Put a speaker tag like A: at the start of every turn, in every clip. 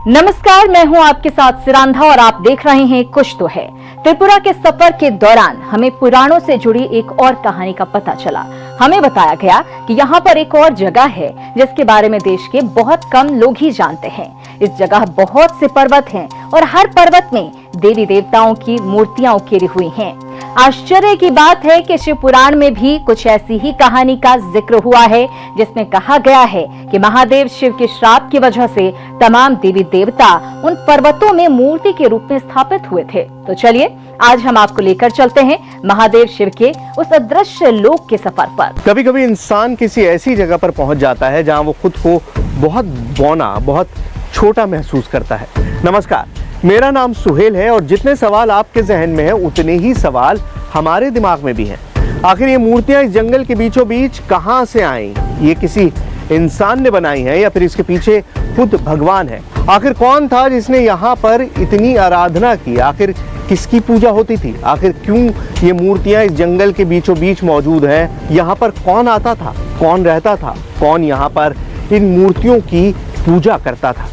A: नमस्कार, मैं हूं आपके साथ सिरांधा और आप देख रहे हैं कुछ तो है। त्रिपुरा के सफर के दौरान हमें पुराणों से जुड़ी एक और कहानी का पता चला। हमें बताया गया कि यहाँ पर एक और जगह है जिसके बारे में देश के बहुत कम लोग ही जानते हैं। इस जगह बहुत से पर्वत हैं और हर पर्वत में देवी देवताओं की मूर्तियां उकेरी हुई हैं। आश्चर्य की बात है कि शिव पुराण में भी कुछ ऐसी ही कहानी का जिक्र हुआ है, जिसमें कहा गया है कि महादेव शिव के श्राप की वजह से तमाम देवी देवता उन पर्वतों में मूर्ति के रूप में स्थापित हुए थे। तो चलिए आज हम आपको लेकर चलते हैं महादेव शिव के उस अदृश्य लोक के सफर पर।
B: कभी कभी इंसान किसी ऐसी जगह पर पहुंच जाता है जहां वो खुद को बहुत बौना, बहुत छोटा महसूस करता है। नमस्कार, मेरा नाम सुहेल है और जितने सवाल आपके जहन में है उतने ही सवाल हमारे दिमाग में भी हैं। आखिर ये मूर्तियां इस जंगल के बीचों बीच कहां से आई? ये किसी इंसान ने बनाई है या फिर इसके पीछे खुद भगवान है? आखिर कौन था जिसने यहाँ पर इतनी आराधना की? आखिर किसकी पूजा होती थी? आखिर क्यों ये मूर्तियां इस जंगल के बीचों बीच मौजूद हैं? यहाँ पर कौन आता था, कौन रहता था, कौन यहाँ पर इन मूर्तियों की पूजा करता था?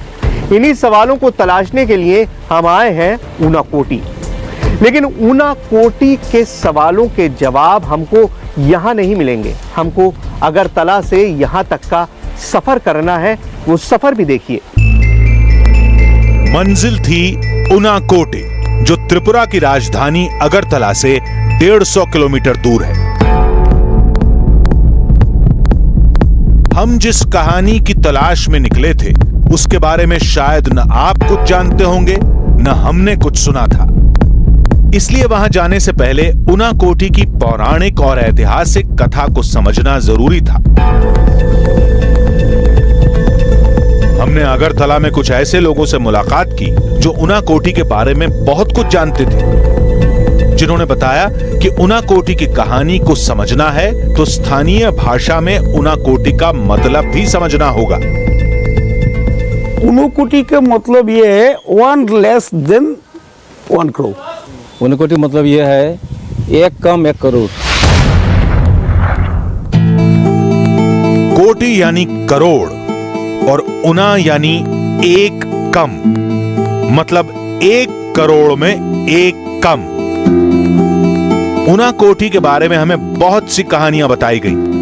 B: इन्हीं सवालों को तलाशने के लिए हम आए हैं ऊनाकोटी। लेकिन ऊनाकोटी के सवालों के जवाब हमको यहाँ नहीं मिलेंगे। हमको अगरतला से यहाँ तक का सफर करना है। वो सफर भी देखिए।
C: मंजिल थी ऊनाकोटी, जो त्रिपुरा की राजधानी अगरतला से 150 किलोमीटर दूर है। हम जिस कहानी की तलाश में निकले थे उसके बारे में शायद न आप कुछ जानते होंगे न हमने कुछ सुना था। इसलिए वहां जाने से पहले ऊनाकोटी की पौराणिक और ऐतिहासिक कथा को समझना जरूरी था। हमने अगरतला में कुछ ऐसे लोगों से मुलाकात की जो ऊनाकोटी के बारे में बहुत कुछ जानते थे, जिन्होंने बताया कि ऊनाकोटी की कहानी को समझना है तो स्थानीय भाषा में ऊनाकोटी का मतलब भी समझना होगा।
D: ऊनाकोटी का मतलब ये है 1 लेस देन 1 करोड़।
E: ऊनाकोटी मतलब ये है 1 कम 1 करोड़।
C: कोटि यानी करोड़ और ऊना यानी 1 कम, मतलब 1 करोड़ में 1 कम। ऊनाकोटी के बारे में हमें बहुत सी कहानियां बताई गई,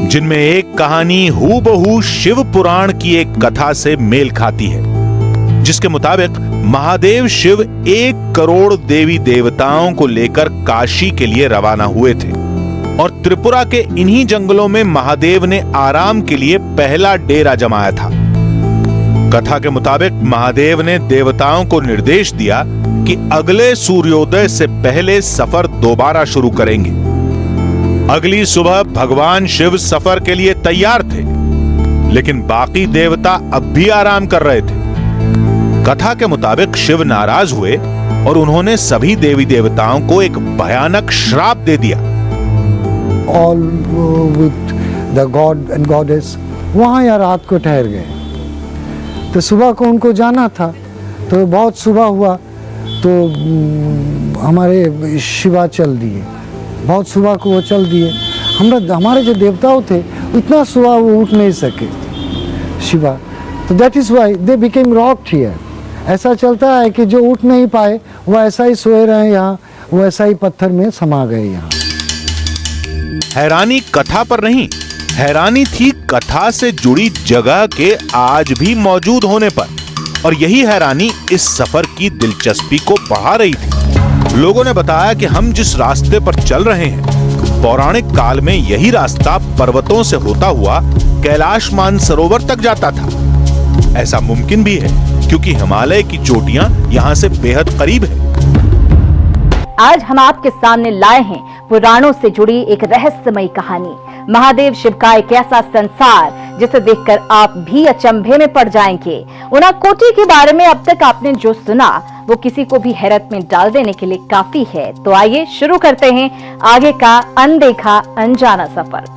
C: जिनमें एक कहानी हूबहू शिव पुराण की एक कथा से मेल खाती है, जिसके मुताबिक महादेव शिव 1 करोड़ देवी देवताओं को लेकर काशी के लिए रवाना हुए थे और त्रिपुरा के इन्हीं जंगलों में महादेव ने आराम के लिए पहला डेरा जमाया था। कथा के मुताबिक महादेव ने देवताओं को निर्देश दिया कि अगले सूर्योदय से पहले सफर दोबारा शुरू करेंगे। अगली सुबह भगवान शिव सफर के लिए तैयार थे, लेकिन बाकी देवता अब भी आराम कर रहे थे। कथा के मुताबिक शिव नाराज हुए और उन्होंने सभी देवी देवताओं को एक भयानक श्राप दे दिया।
F: All with the god and goddess वहाँ या रात को ठहर गए। तो सुबह को उनको जाना था, तो बहुत सुबह हुआ तो हमारे शिवा चल दिए। बहुत सुबह को वो चल दिए। हमारे जो देवताओं थे उतना सुबह वो उठ नहीं सके शिवा, तो that is why they became rocked here. ऐसा चलता है कि जो उठ नहीं पाए वो ऐसा ही सोए रहे यहाँ, वो ऐसा ही पत्थर में समा गए यहाँ।
C: हैरानी कथा पर नहीं, हैरानी थी कथा से जुड़ी जगह के आज भी मौजूद होने पर, और यही हैरानी इस सफर की दिलचस्पी को बढ़ा रही थी। लोगों ने बताया कि हम जिस रास्ते पर चल रहे हैं, पौराणिक काल में यही रास्ता पर्वतों से होता हुआ कैलाश मानसरोवर तक जाता था। ऐसा मुमकिन भी है क्योंकि हिमालय की चोटियां यहाँ से बेहद करीब है।
A: आज हम आपके सामने लाए हैं पुराणों से जुड़ी एक रहस्यमयी कहानी, महादेव शिव का एक ऐसा संसार जिसे देखकर आप भी अचंभे में पड़ जाएंगे। ऊनाकोटी के बारे में अब तक आपने जो सुना वो किसी को भी हैरत में डाल देने के लिए काफी है। तो आइए शुरू करते हैं आगे का अनदेखा अनजाना सफर।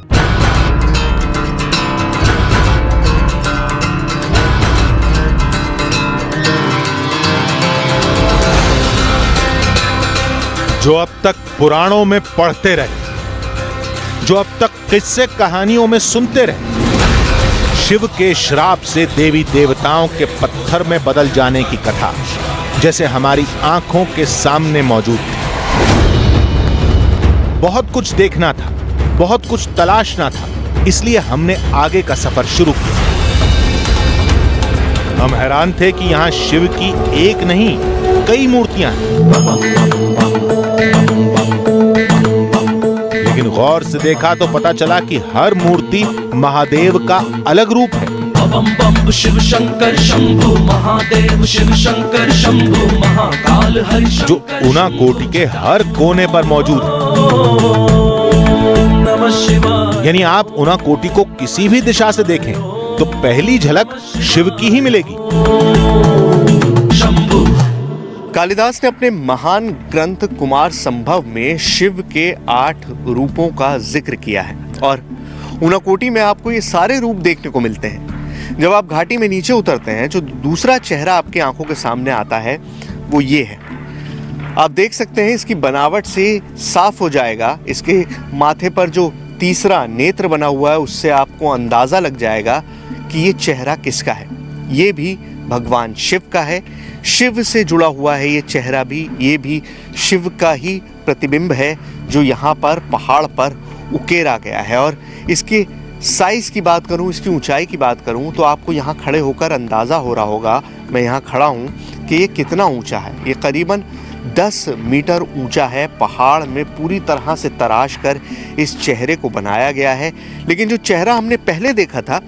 C: जो अब तक पुराणों में पढ़ते रहे, जो अब तक किस्से कहानियों में सुनते रहे, शिव के श्राप से देवी देवताओं के पत्थर में बदल जाने की कथा जैसे हमारी आंखों के सामने मौजूद थी। बहुत कुछ देखना था, बहुत कुछ तलाशना था, इसलिए हमने आगे का सफर शुरू किया। हम हैरान थे कि यहाँ शिव की एक नहीं कई मूर्तियां हैं, लेकिन गौर से देखा तो पता चला कि हर मूर्ति महादेव का अलग रूप है।
G: बम बम शिव शंकर शंभु महादेव, शिव शंकर शंभु महाकाल हरि
C: जो ऊनाकोटी के हर कोने पर मौजूद है।
G: नमः शिवाय।
C: यानी आप ऊनाकोटी को किसी भी दिशा से देखें तो पहली झलक शिव की ही मिलेगी।
G: शंभु।
B: कालिदास ने अपने महान ग्रंथ कुमार संभव में शिव के 8 रूपों का जिक्र किया है और ऊनाकोटी में आपको ये सारे रूप देखने को मिलते हैं। जब आप घाटी में नीचे उतरते हैं, जो दूसरा चेहरा आपकी आंखों के सामने आता है वो ये है। आप देख सकते हैं इसकी बनावट से साफ हो जाएगा, इसके माथे पर जो तीसरा नेत्र बना हुआ है उससे आपको अंदाजा लग जाएगा कि ये चेहरा किसका है। ये भी भगवान शिव का है, शिव से जुड़ा हुआ है ये चेहरा भी, ये भी शिव का ही प्रतिबिंब है जो यहाँ पर पहाड़ पर उकेरा गया है। और इसके साइज की बात करूं, इसकी ऊंचाई की बात करूं तो आपको यहाँ खड़े होकर अंदाज़ा हो रहा होगा, मैं यहाँ खड़ा हूँ, कि ये कितना ऊंचा है। ये करीबन 10 मीटर ऊंचा है। पहाड़ में पूरी तरह से तराश कर इस चेहरे को बनाया गया है। लेकिन जो चेहरा हमने पहले देखा था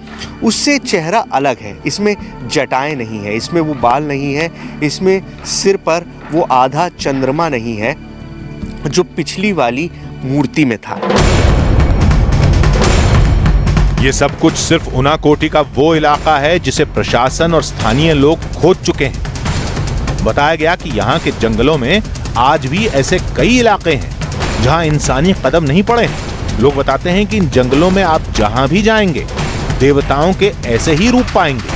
B: उससे चेहरा अलग है। इसमें जटाएं नहीं है, इसमें वो बाल नहीं है, इसमें सिर पर वो आधा चंद्रमा नहीं है जो पिछली वाली मूर्ति में था।
C: ये सब कुछ सिर्फ ऊनाकोटी का वो इलाका है जिसे प्रशासन और स्थानीय लोग खोद चुके हैं। बताया गया कि यहाँ के जंगलों में आज भी ऐसे कई इलाके हैं जहाँ इंसानी कदम नहीं पड़े हैं। लोग बताते हैं कि इन जंगलों में आप जहाँ भी जाएंगे देवताओं के ऐसे ही रूप पाएंगे।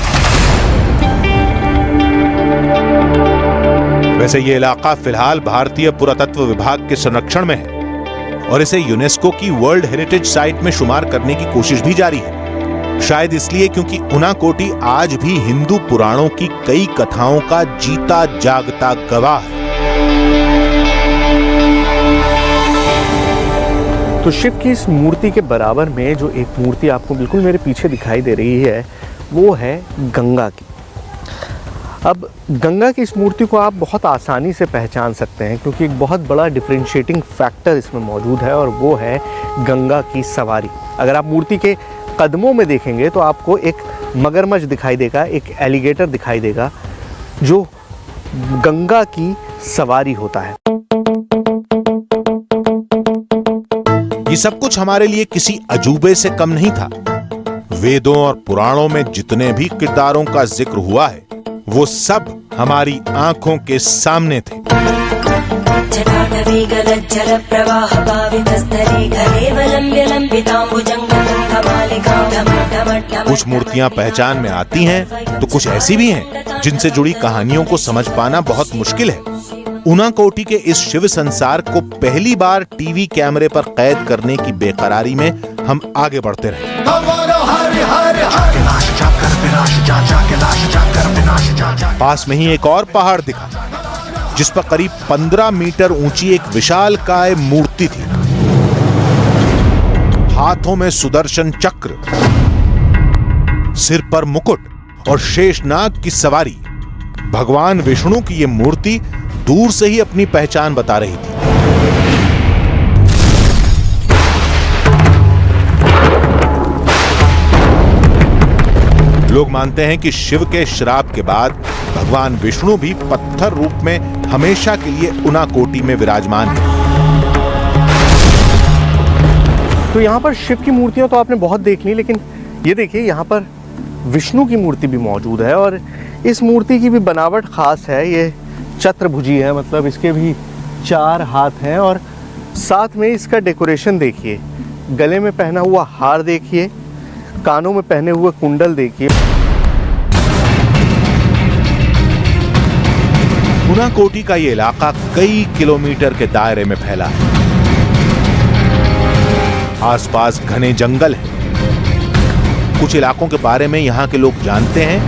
C: वैसे ये इलाका फिलहाल भारतीय पुरातत्व विभाग के संरक्षण में है और इसे यूनेस्को की वर्ल्ड हेरिटेज साइट में शुमार करने की कोशिश भी जारी है। शायद इसलिए क्योंकि ऊनाकोटी आज भी हिंदू पुराणों की कई कथाओं का जीता जागता गवाह है।
B: तो शिव की इस मूर्ति के बराबर में जो एक मूर्ति आपको बिल्कुल मेरे पीछे दिखाई दे रही है वो है गंगा की। अब गंगा की इस मूर्ति को आप बहुत आसानी से पहचान सकते हैं क्योंकि एक बहुत बड़ा डिफरेंशिएटिंग फैक्टर इसमें मौजूद है और वो है गंगा की सवारी। अगर आप मूर्ति के कदमों में देखेंगे तो आपको एक मगरमच्छ दिखाई देगा, एक एलिगेटर दिखाई देगा जो गंगा की सवारी होता है।
C: ये सब कुछ हमारे लिए किसी अजूबे से कम नहीं था। वेदों और पुराणों में जितने भी किरदारों का जिक्र हुआ है वो सब हमारी आंखों के सामने थे। कुछ मूर्तियां पहचान में आती हैं तो कुछ ऐसी भी हैं जिनसे जुड़ी कहानियों को समझ पाना बहुत मुश्किल है। ऊनाकोटी के इस शिव संसार को पहली बार टीवी कैमरे पर कैद करने की बेकरारी में हम आगे बढ़ते रहे। पास में ही एक और पहाड़ दिखा जिस पर करीब 15 मीटर ऊंची एक विशालकाय मूर्ति थी। हाथों में सुदर्शन चक्र, सिर पर मुकुट और शेषनाग की सवारी। भगवान विष्णु की यह मूर्ति दूर से ही अपनी पहचान बता रही थी। लोग मानते हैं कि शिव के श्राप के बाद भगवान विष्णु भी पत्थर रूप में हमेशा के लिए ऊनाकोटी में विराजमान है।
B: तो यहाँ पर शिव की मूर्तियां तो आपने बहुत देख ली, लेकिन ये देखिए यहाँ पर विष्णु की मूर्ति भी मौजूद है और इस मूर्ति की भी बनावट खास है। ये चतुर्भुजी है, मतलब इसके भी 4 हाथ हैं और साथ में इसका डेकोरेशन देखिए। गले में पहना हुआ हार देखिए, कानों में पहने हुए कुंडल देखिए।
C: ऊनाकोटी का ये इलाका कई किलोमीटर के दायरे में फैला है। आसपास घने जंगल हैं, कुछ इलाकों के बारे में यहाँ के लोग जानते हैं,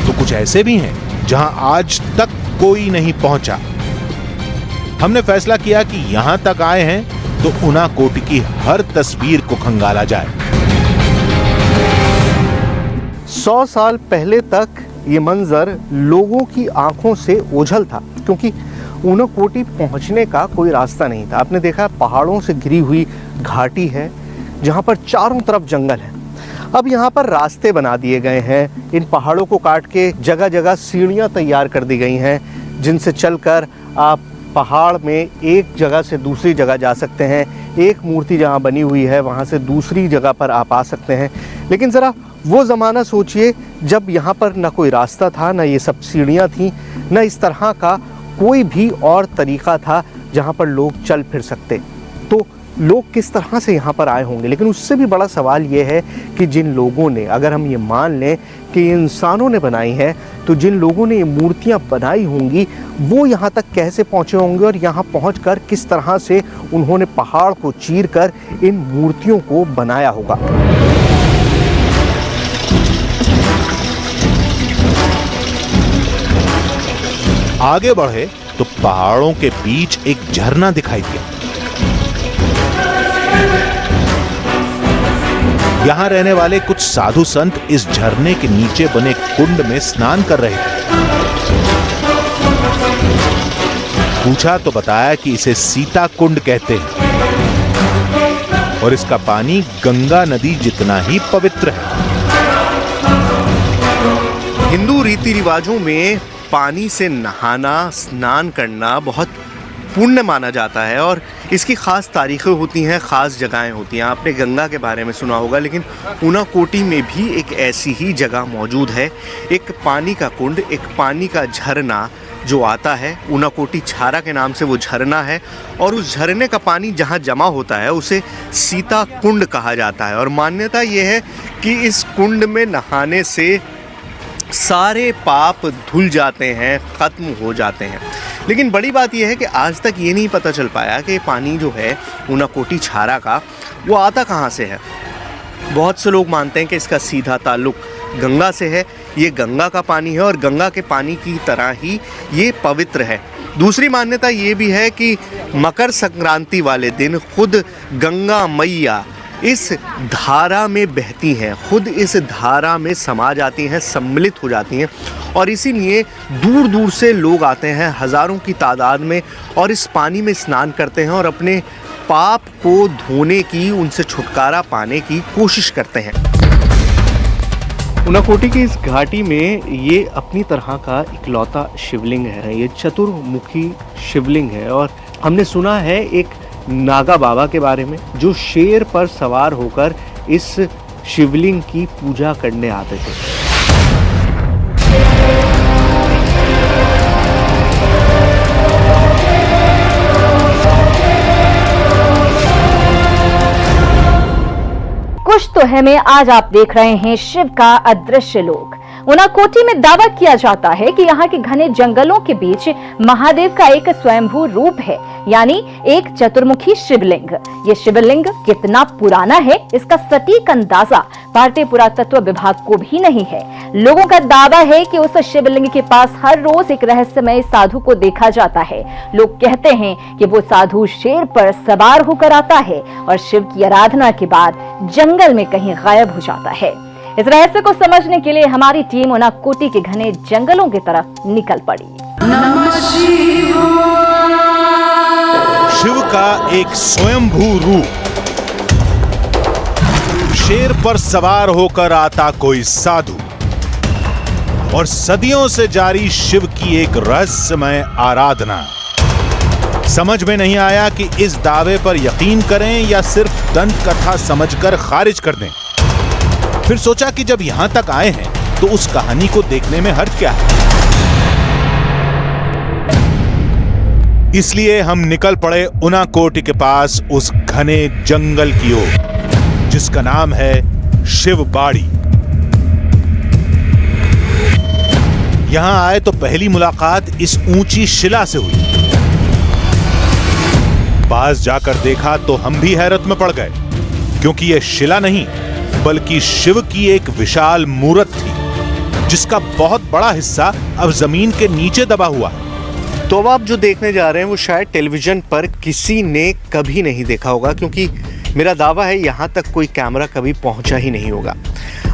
C: तो कुछ ऐसे भी हैं जहां आज तक कोई नहीं पहुंचा। हमने फैसला किया कि यहां तक आए हैं तो उनाकोटी की हर तस्वीर को खंगाला जाए।
B: 100 साल पहले तक ये मंजर लोगों की आंखों से ओझल था, क्योंकि उनाकोटी पहुंचने का कोई रास्ता नहीं था। आपने देखा पहाड़ों से घिरी हुई घाटी है जहां पर चारों तरफ जंगल है। अब यहाँ पर रास्ते बना दिए गए हैं, इन पहाड़ों को काट के जगह जगह सीढ़ियाँ तैयार कर दी गई हैं, जिनसे चलकर आप पहाड़ में एक जगह से दूसरी जगह जा सकते हैं। एक मूर्ति जहाँ बनी हुई है वहाँ से दूसरी जगह पर आप आ सकते हैं। लेकिन ज़रा वो ज़माना सोचिए जब यहाँ पर ना कोई रास्ता था, ना ये सब सीढ़ियाँ थीं, ना इस तरह का कोई भी और तरीक़ा था जहाँ पर लोग चल फिर सकते। तो लोग किस तरह से यहाँ पर आए होंगे। लेकिन उससे भी बड़ा सवाल ये है कि जिन लोगों ने, अगर हम ये मान लें कि इंसानों ने बनाई है, तो जिन लोगों ने ये मूर्तियाँ बनाई होंगी वो यहाँ तक कैसे पहुँचे होंगे और यहाँ पहुँचकर किस तरह से उन्होंने पहाड़ को चीरकर इन मूर्तियों को बनाया होगा।
C: आगे बढ़े तो पहाड़ों के बीच एक झरना दिखाई दिया। यहां रहने वाले कुछ साधु संत इस झरने के नीचे बने कुंड में स्नान कर रहे थे। पूछा तो बताया कि इसे सीता कुंड कहते हैं और इसका पानी गंगा नदी जितना ही पवित्र है।
B: हिंदू रीति रिवाजों में पानी से नहाना, स्नान करना बहुत पुण्य माना जाता है और इसकी ख़ास तारीखें होती हैं, ख़ास जगहें होती हैं। आपने गंगा के बारे में सुना होगा, लेकिन उनाकोटी में भी एक ऐसी ही जगह मौजूद है। एक पानी का कुंड, एक पानी का झरना जो आता है, उनाकोटी छारा के नाम से वो झरना है। और उस झरने का पानी जहाँ जमा होता है उसे सीता कुंड कहा जाता है। और मान्यता ये है कि इस कुंड में नहाने से सारे पाप धुल जाते हैं, ख़त्म हो जाते हैं। लेकिन बड़ी बात यह है कि आज तक ये नहीं पता चल पाया कि पानी जो है उनाकोटी छारा का, वो आता कहाँ से है। बहुत से लोग मानते हैं कि इसका सीधा ताल्लुक गंगा से है। ये गंगा का पानी है और गंगा के पानी की तरह ही ये पवित्र है। दूसरी मान्यता ये भी है कि मकर संक्रांति वाले दिन खुद गंगा मैया इस धारा में बहती हैं, खुद इस धारा में समा जाती हैं, सम्मिलित हो जाती हैं। और इसीलिए दूर दूर से लोग आते हैं हज़ारों की तादाद में और इस पानी में स्नान करते हैं और अपने पाप को धोने की, उनसे छुटकारा पाने की कोशिश करते हैं। उनाकोटी की इस घाटी में ये अपनी तरह का इकलौता शिवलिंग है। ये चतुर्मुखी शिवलिंग है और हमने सुना है एक नागा बाबा के बारे में जो शेर पर सवार होकर इस शिवलिंग की पूजा करने आते थे।
A: कुछ तो है में आज आप देख रहे हैं शिव का अदृश्य लोक। उनाकोटी में दावा किया जाता है कि यहाँ के घने जंगलों के बीच महादेव का एक स्वयंभू रूप है, यानी एक चतुर्मुखी शिवलिंग। ये शिवलिंग कितना पुराना है इसका सटीक अंदाजा भारतीय पुरातत्व विभाग को भी नहीं है। लोगों का दावा है कि उस शिवलिंग के पास हर रोज एक रहस्यमय साधु को देखा जाता है। लोग कहते हैं कि वो साधु शेर पर सवार होकर आता है और शिव की आराधना के बाद जंगल में कहीं गायब हो जाता है। इस रहस्य को समझने के लिए हमारी टीम उनाकोटी के घने जंगलों की तरफ निकल पड़ी।
C: शिव का एक स्वयंभू रूप, शेर पर सवार होकर आता कोई साधु और सदियों से जारी शिव की एक रहस्यमय आराधना। समझ में नहीं आया कि इस दावे पर यकीन करें या सिर्फ दंत कथा समझकर खारिज कर दें। फिर सोचा कि जब यहां तक आए हैं तो उस कहानी को देखने में हर्ज क्या है। इसलिए हम निकल पड़े उनाकोटी के पास उस घने जंगल की ओर जिसका नाम है शिवबाड़ी। यहां आए तो पहली मुलाकात इस ऊंची शिला से हुई। पास जाकर देखा तो हम भी हैरत में पड़ गए, क्योंकि यह शिला नहीं बल्कि शिव की एक विशाल मूर्त थी, जिसका बहुत बड़ा हिस्सा अब जमीन के नीचे दबा हुआ है।
B: तो अब आप जो देखने जा रहे हैं वो शायद टेलीविजन पर किसी ने कभी नहीं देखा होगा, क्योंकि मेरा दावा है यहाँ तक कोई कैमरा कभी पहुँचा ही नहीं होगा।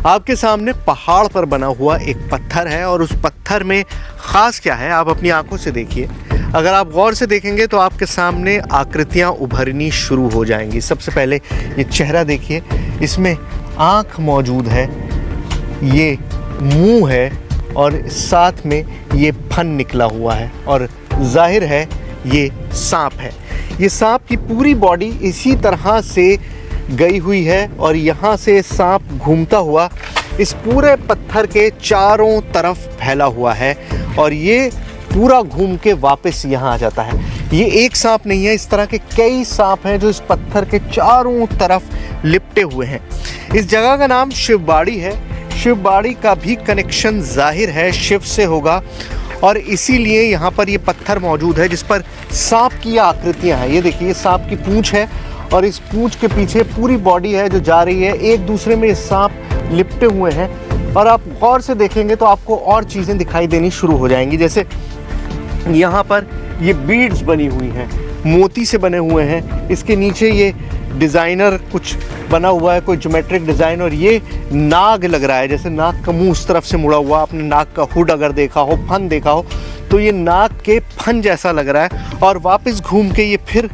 B: आपके सामने पहाड़ पर बना हुआ एक पत्थर है और उस पत्थर में ख़ास क्या है आप अपनी आंखों से देखिए। अगर आप गौर से देखेंगे तो आपके सामने आकृतियाँ उभरनी शुरू हो जाएंगी। सबसे पहले ये चेहरा देखिए, इसमें आँख मौजूद है, ये मुंह है और साथ में ये फन निकला हुआ है और जाहिर है ये सांप है। ये सांप की पूरी बॉडी इसी तरह से गई हुई है और यहाँ से सांप घूमता हुआ इस पूरे पत्थर के चारों तरफ फैला हुआ है और ये पूरा घूम के वापस यहाँ आ जाता है। ये एक सांप नहीं है, इस तरह के कई सांप हैं जो इस पत्थर के चारों तरफ लिपटे हुए हैं। इस जगह का नाम शिवबाड़ी है। शिवबाड़ी का भी कनेक्शन जाहिर है शिव से होगा और इसीलिए यहाँ पर ये पत्थर मौजूद है जिस पर सांप की आकृतियाँ हैं। ये देखिए, सांप की पूंछ है और इस पूंछ के पीछे पूरी बॉडी है जो जा रही है। एक दूसरे में ये सांप लिपटे हुए हैं और आप गौर से देखेंगे तो आपको और चीज़ें दिखाई देनी शुरू हो जाएंगी। जैसे यहाँ पर ये बीड्स बनी हुई हैं, मोती से बने हुए हैं। इसके नीचे ये डिज़ाइनर कुछ बना हुआ है, कोई ज्योमेट्रिक डिज़ाइन, और ये नाग लग रहा है, जैसे नाग का मुंह उस तरफ से मुड़ा हुआ। आपने नाग का हुड अगर देखा हो, फन देखा हो, तो ये नाग के फन जैसा लग रहा है। और वापस घूम के ये फिर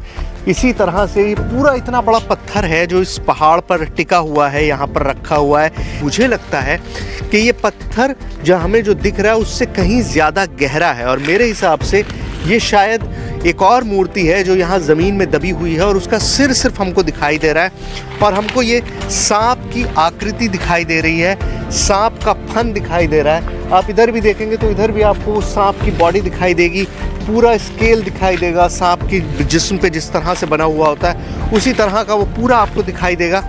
B: इसी तरह से ये पूरा इतना बड़ा पत्थर है जो इस पहाड़ पर टिका हुआ है, यहाँ पर रखा हुआ है। मुझे लगता है कि ये पत्थर जो हमें जो दिख रहा है उससे कहीं ज़्यादा गहरा है और मेरे हिसाब से ये शायद एक और मूर्ति है जो यहाँ ज़मीन में दबी हुई है और उसका सिर सिर्फ हमको दिखाई दे रहा है और हमको ये सांप की आकृति दिखाई दे रही है, सांप का फन दिखाई दे रहा है। आप इधर भी देखेंगे तो इधर भी आपको सांप की बॉडी दिखाई देगी, पूरा स्केल दिखाई देगा। सांप की जिस्म पे जिस तरह से बना हुआ होता है उसी तरह का वो पूरा आपको दिखाई देगा।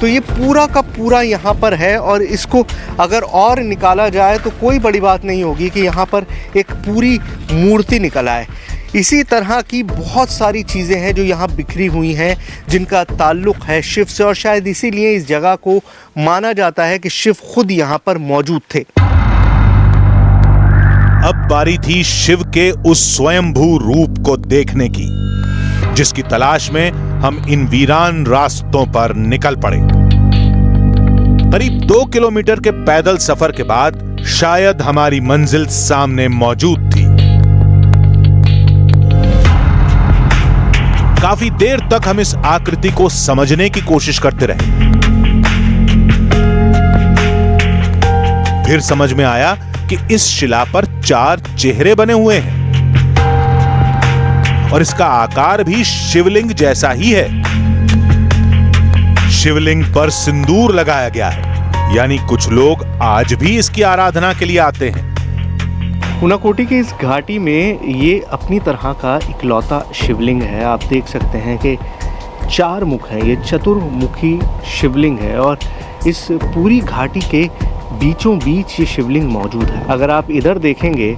B: तो ये पूरा का पूरा यहाँ पर है और इसको अगर और निकाला जाए तो कोई बड़ी बात नहीं होगी कि यहाँ पर एक पूरी मूर्ति निकल आए। इसी तरह की बहुत सारी चीज़ें हैं जो यहाँ बिखरी हुई हैं जिनका ताल्लुक़ है शिव से और शायद इसीलिए इस जगह को माना जाता है कि शिव खुद यहाँ पर मौजूद थे।
C: अब बारी थी शिव के उस स्वयंभू रूप को देखने की, जिसकी तलाश में हम इन वीरान रास्तों पर निकल पड़े। करीब 2 किलोमीटर के पैदल सफर के बाद शायद हमारी मंजिल सामने मौजूद थी। काफी देर तक हम इस आकृति को समझने की कोशिश करते रहे। फिर समझ में आया कि इस शिला पर 4 चेहरे बने हुए हैं और इसका आकार भी शिवलिंग जैसा ही है। शिवलिंग पर सिंदूर लगाया गया है, यानी कुछ लोग आज भी इसकी आराधना के लिए आते हैं।
B: ऊनाकोटी की इस घाटी में ये अपनी तरह का इकलौता शिवलिंग है। आप देख सकते हैं कि 4 मुख हैं, ये चतुर्मुखी शिवलिंग है और इस पूरी घाटी के बीचों बीच ये शिवलिंग मौजूद है। अगर आप इधर देखेंगे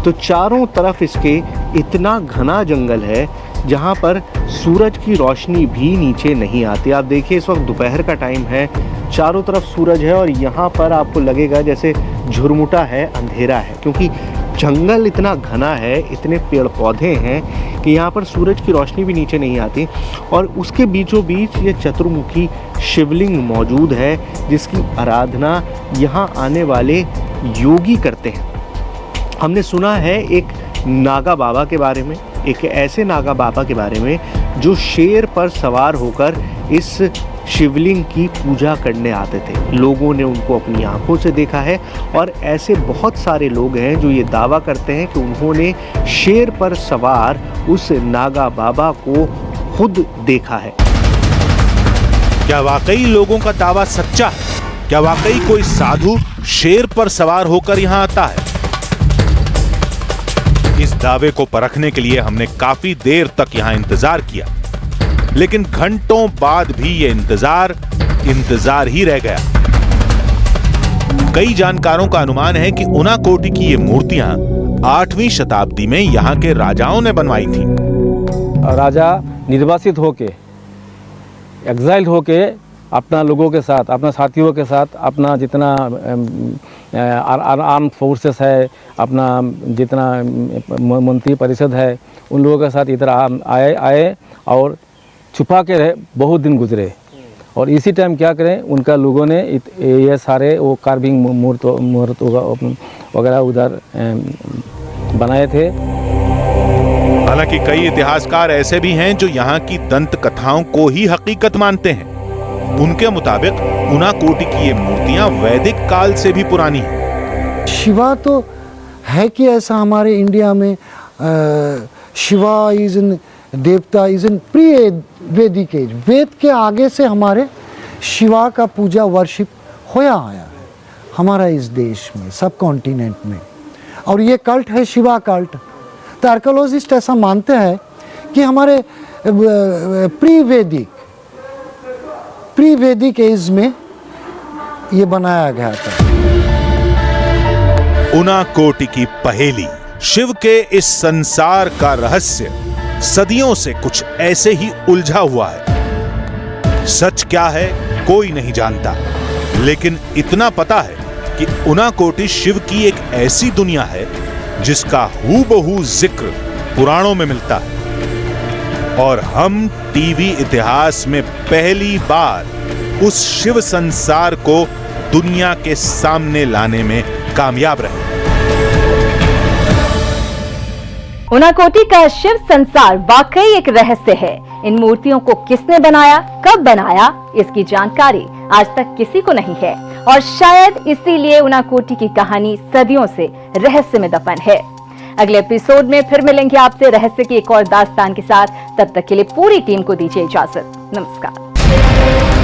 B: तो चारों तरफ इसके इतना घना जंगल है जहाँ पर सूरज की रोशनी भी नीचे नहीं आती। आप देखिए इस वक्त दोपहर का टाइम है, चारों तरफ सूरज है और यहाँ पर आपको लगेगा जैसे झुरमुटा है, अंधेरा है, क्योंकि जंगल इतना घना है, इतने पेड़ पौधे हैं कि यहाँ पर सूरज की रोशनी भी नीचे नहीं आती। और उसके बीचों बीच ये चतुर्मुखी शिवलिंग मौजूद है जिसकी आराधना यहाँ आने वाले योगी करते हैं। हमने सुना है एक नागा बाबा के बारे में, एक ऐसे नागा बाबा के बारे में जो शेर पर सवार होकर इस शिवलिंग की पूजा करने आते थे। लोगों ने उनको अपनी आंखों से देखा है और ऐसे बहुत सारे लोग हैं जो ये दावा करते हैं कि उन्होंने शेर पर सवार उस नागा बाबा को खुद देखा है।
C: क्या वाकई लोगों का दावा सच्चा है? क्या वाकई कोई साधु शेर पर सवार होकर यहां आता है? इस दावे को परखने के लिए हमने काफी देर तक यहां इंतजार किया, लेकिन घंटों बाद भी ये इंतजार ही रह गया। कई जानकारों का अनुमान है कि ऊनाकोटी की ये मूर्तियां 8वीं शताब्दी में यहाँ के राजाओं ने बनवाई थी।
E: राजा निर्वासित होके, एग्जाइल्ड होके अपना लोगों के साथ, अपना साथियों के साथ, अपना जितना आर्म फोर्सेस है, अपना जितना मंत्री परिषद है, उन लोगों के साथ इधर आए और छुपा के रहे। बहुत दिन गुजरे और इसी टाइम क्या करें, उनका लोगों ने ये सारे वो कार्विंग मूर्त वगैरह उधर बनाए थे।
C: हालांकि कई इतिहासकार ऐसे भी हैं जो यहाँ की दंत कथाओं को ही हकीकत मानते हैं। उनके मुताबिक उनाकोटी की ये मूर्तियां वैदिक काल से भी पुरानी हैं।
F: शिवा तो है कि ऐसा हमारे इंडिया में शिवा इज इन देवता इज इन प्री वैदिक एज। वेद के आगे से हमारे शिवा का पूजा वर्शिप होया आया है हमारा इस देश में, सब कॉन्टिनेंट में। और ये कल्ट है शिवा कल्ट। तो आर्कोलॉजिस्ट ऐसा मानते हैं कि हमारे प्री वैदिक एज में ये बनाया गया था।
C: उनाकोटी की पहेली, शिव के इस संसार का रहस्य सदियों से कुछ ऐसे ही उलझा हुआ है। सच क्या है कोई नहीं जानता, लेकिन इतना पता है कि उनाकोटी शिव की एक ऐसी दुनिया है जिसका हूबहू जिक्र पुराणों में मिलता है। और हम टीवी इतिहास में पहली बार उस शिव संसार को दुनिया के सामने लाने में कामयाब रहे।
A: उनाकोटी का शिव संसार वाकई एक रहस्य है। इन मूर्तियों को किसने बनाया, कब बनाया, इसकी जानकारी आज तक किसी को नहीं है और शायद इसीलिए उनाकोटी की कहानी सदियों से रहस्य में दफन है। अगले एपिसोड में फिर मिलेंगे आपसे रहस्य की एक और दास्तान के साथ। तब तक के लिए पूरी टीम को दीजिए इजाजत। नमस्कार।